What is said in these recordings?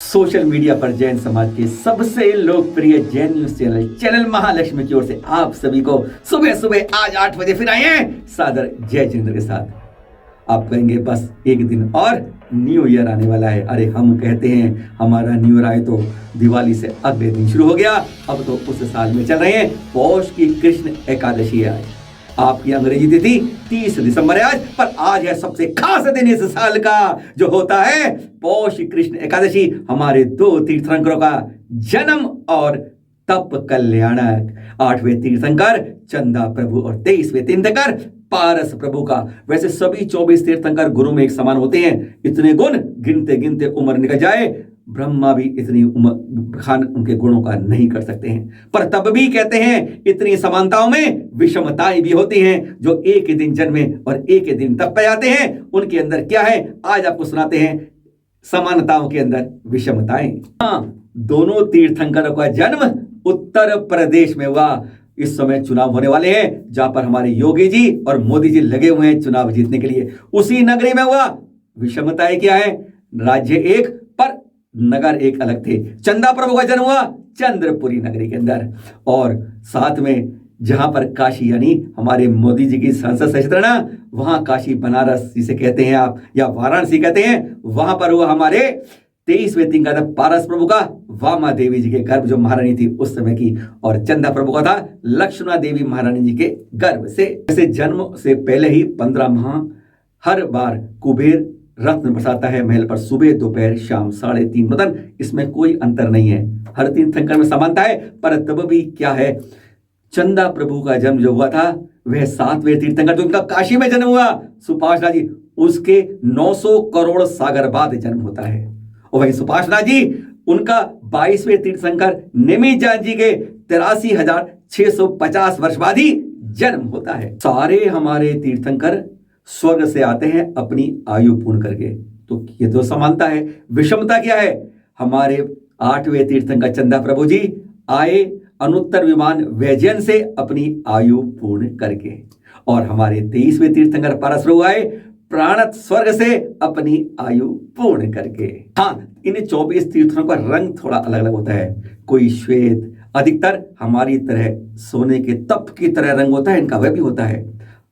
Social media पर जैन समाज के सबसे लोकप्रिय जैन न्यूज चैनल महालक्ष्मी की ओर से आप सभी को सुबह सुबह आज 8 बजे फिर आए हैं सादर जय जिनेंद्र के साथ। आप कहेंगे बस एक दिन और न्यू ईयर आने वाला है। अरे हम कहते हैं हमारा न्यू ईयर आए तो दिवाली से अगले दिन शुरू हो गया। अब तो उस साल में चल रहे हैं पौष की कृष्ण एकादशी है। आपकी अंग्रेजी तिथि 30 दिसंबर है आज, पर आज है सबसे खास दिन इस साल का जो होता है पौष कृष्ण एकादशी। हमारे दो तीर्थंकरों का जन्म और तप कल्याणक 8वें तीर्थंकर चंदा प्रभु और 23वें तीर्थंकर पारस प्रभु का। वैसे सभी 24 तीर्थंकर गुरु में एक समान होते हैं। इतने गुण गिनते गिनते उम्र निकल जाए, ब्रह्मा भी इतनी खान उनके गुणों का नहीं कर सकते हैं। पर तब भी कहते हैं इतनी समानताओं में विषमताएं भी होती हैं। जो एक ही दिन जन्मे और एक ही दिन तप पे जाते हैं उनके अंदर क्या है, आज आपको सुनाते हैं समानताओं के अंदर विषमताएं। हाँ, दोनों तीर्थंकरों का जन्म उत्तर प्रदेश में हुआ। इस समय चुनाव होने वाले हैं जहां पर हमारे योगी जी और मोदी जी लगे हुए हैं चुनाव जीतने के लिए। उसी नगरी में हुआ। विषमताएं क्या है, राज्य एक पर नगर एक अलग थे। चंदा प्रभु का जन्म हुआ चंद्रपुरी नगरी के अंदर, और साथ में जहां पर काशी यानी हमारे मोदी जी की संसद क्षेत्र ना, वहां काशी बनारस जिसे कहते हैं आप या वाराणसी कहते हैं, वहां पर हुआ हमारे 23वें तीर्थंकर पारस प्रभु का वामा देवी जी के गर्भ जो महारानी थी उस समय की, और चंदा प्रभु का था लक्ष्मणा देवी महारानी जी के गर्भ से। जैसे जन्म से पहले ही 15 माह हर बार कुबेर रत्न बरसाता है महल पर, सुबह दोपहर शाम 3:30 बदन। इसमें कोई अंतर नहीं है, हर तीर्थंकर में समानता है। पर तब भी क्या है, चंदा प्रभु का जन्म जो हुआ था वह 7वें तीर्थंकर जो उनका काशी में जन्म हुआ सुपाशना जी, उसके 900 करोड़ सागर बाद जन्म होता है। और वही सुपाशना जी उनका 22वें तीर्थंकर नेमिजान जी के 83,650 वर्ष बाद ही जन्म होता है। सारे हमारे तीर्थंकर स्वर्ग से आते हैं अपनी आयु पूर्ण करके, तो ये तो समानता है। विषमता क्या है, हमारे 8वें तीर्थंकर चंदा प्रभु जी आए अनुत्तर विमान वैजयंत से अपनी आयु पूर्ण करके, और हमारे 23वें तीर्थंकर पारस प्रभु आए प्राणत स्वर्ग से अपनी आयु पूर्ण करके। हाँ, इन 24 तीर्थों का रंग थोड़ा अलग अलग होता है। कोई श्वेत, अधिकतर हमारी तरह सोने के तप की तरह रंग होता है, इनका वह भी होता है।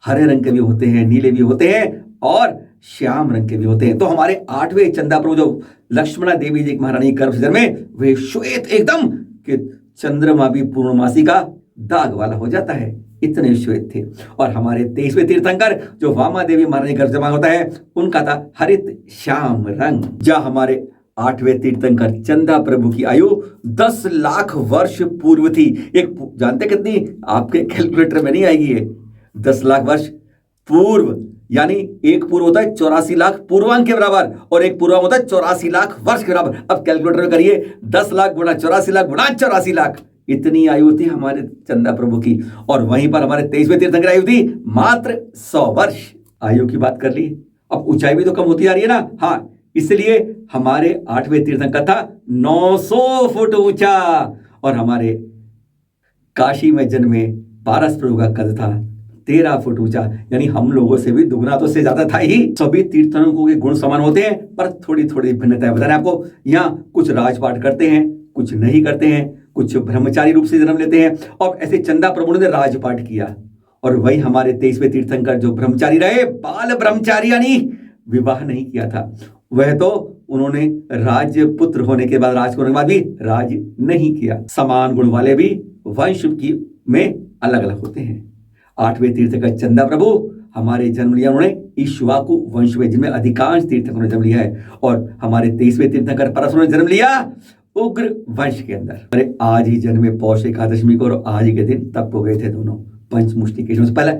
हरे रंग के भी होते हैं, नीले भी होते हैं और श्याम रंग के भी होते हैं। तो हमारे 8वें चंदा प्रभु जो लक्ष्मणा देवी जी महारानी गर्भ से जन्मे, वे श्वेत एकदम कि चंद्रमा भी पूर्णमासी का दाग वाला हो जाता है, इतने श्वेत थे। और हमारे 23वें तीर्थंकर जो वामा देवी महारानी गर्भ जमा होता है उनका था हरित श्याम रंग। जहां हमारे 8वें तीर्थंकर चंदा प्रभु की आयु 10 लाख वर्ष पूर्व थी। एक जानते कितनी, आपके कैलकुलेटर में नहीं आएगी ये, 10 लाख वर्ष पूर्व, यानी एक पूर्व होता है 84 लाख पूर्वांक के बराबर और एक पूर्वांक होता है 84 लाख वर्ष के बराबर। अब कैलकुलेटर में करिए 10 लाख गुणा 84 लाख गुणा 84 लाख, इतनी आयु थी हमारे चंदा प्रभु की। और वहीं पर हमारे 23वें तीर्थंकर आयु थी मात्र 100 वर्ष। आयु की बात कर ली, अब ऊंचाई भी तो कम होती आ रही है ना। हाँ, इसलिए हमारे 8वें तीर्थंकर था 900 फुट ऊंचा, और हमारे काशी में जन्मे पारस प्रभु का कद था 13 फुट ऊंचा, यानी हम लोगों से भी दुगना तो से ज्यादा था ही। सभी तीर्थंकरों के गुण समान होते हैं, पर थोड़ी थोड़ी भिन्नता है। बता रहे आपको, यहाँ कुछ राजपाट करते हैं, कुछ नहीं करते हैं, कुछ ब्रह्मचारी रूप से जन्म लेते हैं, और ऐसे चंदा प्रभु ने राजपाट किया। और वही हमारे 23वें तीर्थंकर जो ब्रह्मचारी रहे, बाल ब्रह्मचारी यानी विवाह नहीं किया था, वह तो उन्होंने राजपुत्र होने के बाद, राजकुमार होने के बाद भी राज नहीं किया। समान गुण वाले भी वंश की में अलग अलग होते हैं। 8वें तीर्थंकर चंदा प्रभु हमारे जन्म लिया उन्होंने इक्ष्वाकु वंश में, जिनमें अधिकांश तीर्थंकरों ने जन्म लिया है। और हमारे 23वें तीर्थंकर पारस ने जन्म लिया उग्र वंश के अंदर। अरे आज ही जन्मे पौष एकादशी को, और आज ही के दिन तप हो गए थे दोनों पंचमुष्टि के से पहले।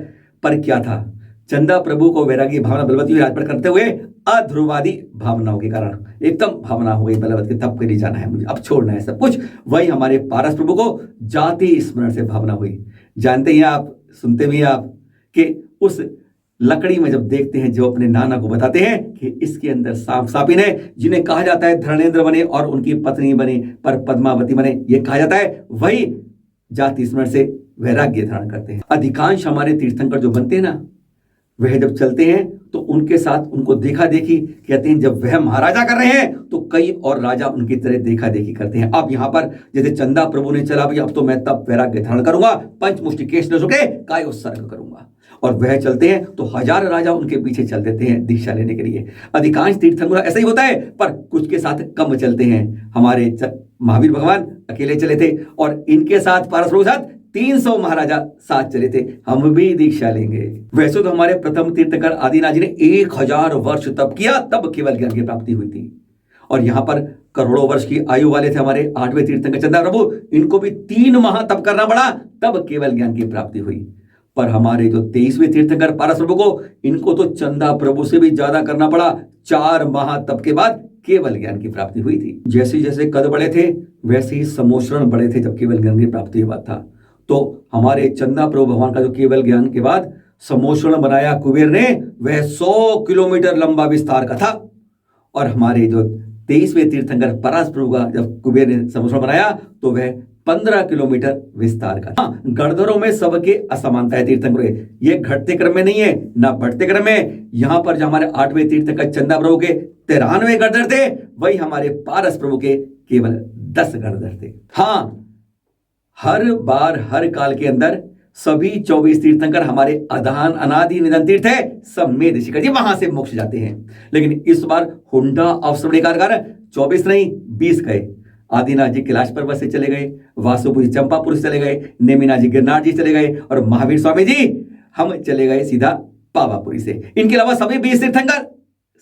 पर क्या था, चंदा प्रभु को वैरागी भावना बलवती हुई राजपाट करते हुए अध्रुवादी भावनाओं के कारण एकदम भावना हो गई बलवत के तप के लिए जाना है मुझे, अब छोड़ना है सब कुछ। वही हमारे पारस प्रभु को जाति स्मरण से भावना हुई। जानते हैं आप, सुनते भी आप कि उस लकड़ी में जब देखते हैं जो अपने नाना को बताते हैं कि इसके अंदर सांप सापिन है, जिन्हें कहा जाता है धर्मेंद्र बने और उनकी पत्नी बने पर पद्मावती बने, ये कहा जाता है, वही जाति स्मरण से वैराग्य धारण करते हैं। अधिकांश हमारे तीर्थंकर जो बनते हैं ना, वह जब चलते हैं तो उनके साथ उनको देखा देखी, कहते हैं जब वह महाराजा कर रहे हैं तो कई और राजा उनकी तरह देखा देखी करते हैं। अब यहाँ पर जैसे चंदा प्रभु ने चला भाई अब तो मैं तब वैराग्य धारण करूंगा, पंचमुष्टि केश न झुके काय उत्सर्ग करूंगा, और वह चलते हैं तो हजार राजा उनके पीछे चल देते हैं दीक्षा लेने के लिए। अधिकांश तीर्थंकर ऐसा ही होता है, पर कुछ के साथ कम चलते हैं। हमारे महावीर भगवान अकेले चले थे और इनके साथ पारस प्रभु के साथ 300 महाराजा साथ चले थे। हम भी दीक्षा लेंगे। वैसे तो हमारे प्रथम तीर्थंकर आदिनाथ जी ने 1000 वर्ष तप किया, तब केवल ज्ञान की प्राप्ति हुई थी। और यहाँ पर करोड़ों वर्ष की आयु वाले थे हमारे 8वें तीर्थंकर चंदा प्रभु, इनको भी 3 माह तप करना पड़ा, तब केवल ज्ञान की प्राप्ति हुई। पर हमारे जो 23वें तीर्थंकर पारस प्रभु को, इनको तो चंदा प्रभु से भी ज्यादा करना पड़ा, 4 माह तप के बाद केवल ज्ञान की प्राप्ति हुई थी। जैसे जैसे कद बड़े थे वैसे ही समोषण बड़े थे जब केवल ज्ञान की प्राप्ति हुआ था। तो हमारे चंदा प्रभु भगवान का जो केवल ज्ञान के बाद समोषण बनाया कुबेर ने, वह 100 किलोमीटर लंबा विस्तार का था। और हमारे जो 23वें तीर्थंकर परास प्रभु का जब कुबेर ने समोषण बनाया तो वह 15 किलोमीटर विस्तार का। हाँ, गणधरों में सबके असमानता है तीर्थंकर, ये घटते क्रम में नहीं है ना बढ़ते क्रम में। यहाँ पर जो हमारे 8वें तीर्थंकर चंदा प्रभु के 93 गणधर थे, वही हमारे पारस प्रभु के केवल 10 गणधर थे। हाँ, हर बार हर काल के अंदर सभी 24 तीर्थंकर हमारे अधान अनादि निधन तीर्थ है, सब में ऋषिकर जी वहां से मोक्ष जाते हैं। लेकिन इस बार हुंडा अवसर कारगर 24 नहीं 20 गए। आदिनाथ जी कैलाश पर्वत से चले गए, वासुपुर जी चंपापुर से चले गए, नेमिनाथ जी गिरनार जी चले गए, और महावीर स्वामी जी हम चले गए सीधा पावापुरी से। इनके अलावा सभी 20 तीर्थंकर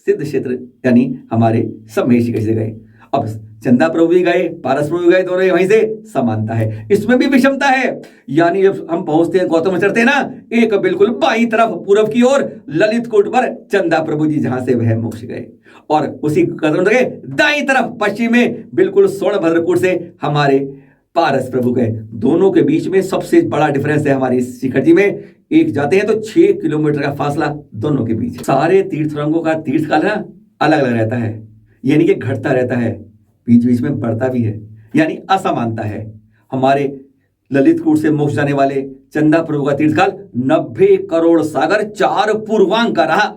सिद्ध क्षेत्र यानी हमारे सब में ऋषिकेश से गए। अब चंदा प्रभु भी गए, पारस प्रभु भी गए, दोनों वहीं से समानता है। इसमें भी विषमता है, यानी जब हम पहुंचते हैं गौतम चढ़ते हैं ना, एक बिल्कुल बाईं तरफ पूर्व की ओर ललित कूट पर चंदा प्रभु जी जहां से वह मोक्ष गए, और उसी कदम लगे दाईं तरफ पश्चिम में बिल्कुल स्वर्ण भद्रकूट से हमारे पारस प्रभु गए। दोनों के बीच में सबसे बड़ा डिफरेंस है हमारी शिखर जी में, एक जाते हैं तो 6 किलोमीटर का फासला दोनों के बीच। सारे तीर्थरंगों का तीर्थकाल ना अलग अलग रहता है, यानी कि घटता रहता है, बीच बीच में बढ़ता भी है, यानी असमानता है। हमारे ललित कूट से मोक्ष जाने वाले चंदा प्रभु का तीर्थकाल 90 करोड़ सागर 4 पूर्वांक का रहा,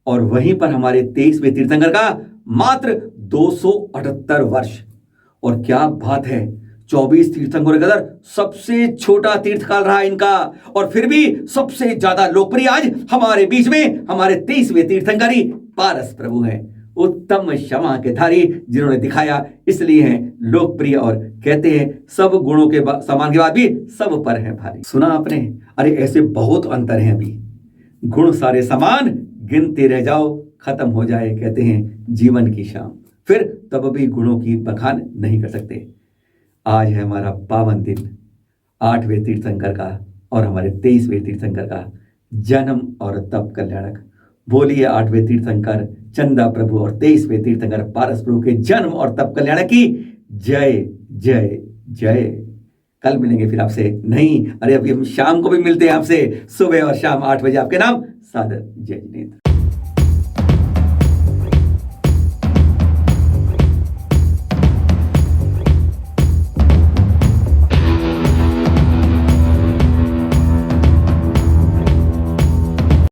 और वहीं पर हमारे 23वें तीर्थंकर का मात्र 278 वर्ष। और क्या बात है, 24 तीर्थंकरों के अंदर सबसे छोटा तीर्थकाल रहा इनका, और फिर भी सबसे ज्यादा लोकप्रिय आज हमारे बीच में हमारे 23वें तीर्थंकर पारस प्रभु हैं, उत्तम क्षमा के धारी, जिन्होंने दिखाया इसलिए हैं लोकप्रिय, और कहते हैं सब गुणों के समान के बाद भी सब पर है भारी। सुना आपने? अरे ऐसे बहुत अंतर हैं, अभी गुण सारे समान, गिनते रह जाओ खत्म हो जाए कहते हैं जीवन की शाम, फिर तब भी गुणों की बखान नहीं कर सकते। आज है हमारा पावन दिन 8वें तीर्थंकर का और हमारे 23वें तीर्थंकर का जन्म और तप कल्याणक। बोलिए 8वें तीर्थंकर चंदा प्रभु और 23वें तीर्थंकर पारस प्रभु के जन्म और तप कल्याण की जय जय जय। कल मिलेंगे फिर आपसे, नहीं अरे अभी हम शाम को भी मिलते हैं आपसे, सुबह और शाम 8 बजे। आपके नाम सादर जय जिनेंद्र।